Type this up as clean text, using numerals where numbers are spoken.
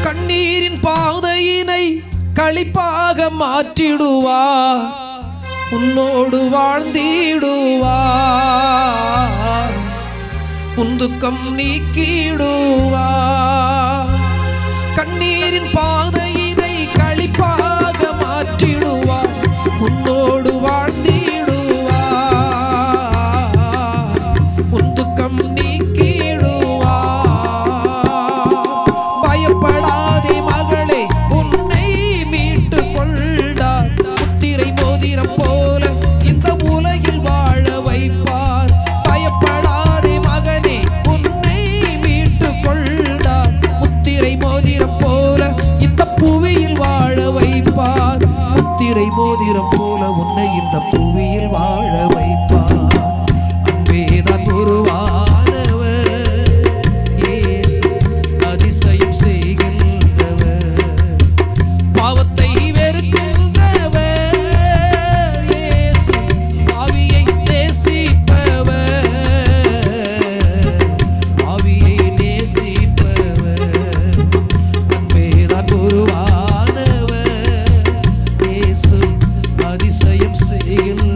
கண்ணீரின் பாதையினை களிப்பாக மாற்றிடுவார், உன்னோடு வாழ்ந்திடுவார், உந்துக்கம் நீக்கிடுவார். கண்ணீரின் பாதையினை களிப்பாக மாற்றிடுவார், உன்னோடு வாழ்ந்திடுவார், உந்துக்கம் நீக்கிடுவார். பயப்படாதே மகளே, உன்னை மீட்டு கொண்டார், முத்திரை மோதிரம் போல இந்த உலகில் வாழ வைப்பார். பயப்படாதே மகனே, உன்னை மீட்டு கொண்டார், முத்திரை மோதிரம் போல இந்த புவியில் வாழ வைப்பார். முத்திரை மோதிரம் போல உன்னை இந்த புவியில் வாழ வைப்பார். அன்பேதான் உருவானவர் இயேசு, அதிசயம் செய்கின்றவர், பாவத்தை வெறுக்கின்றவர் இயேசு, ஆவியை நேசிப்பவர், ஆவியை நேசிப்பவர். அன்பேதான் உருவானவர் இயேசு, அதிசயம் செய்கின்றவர்.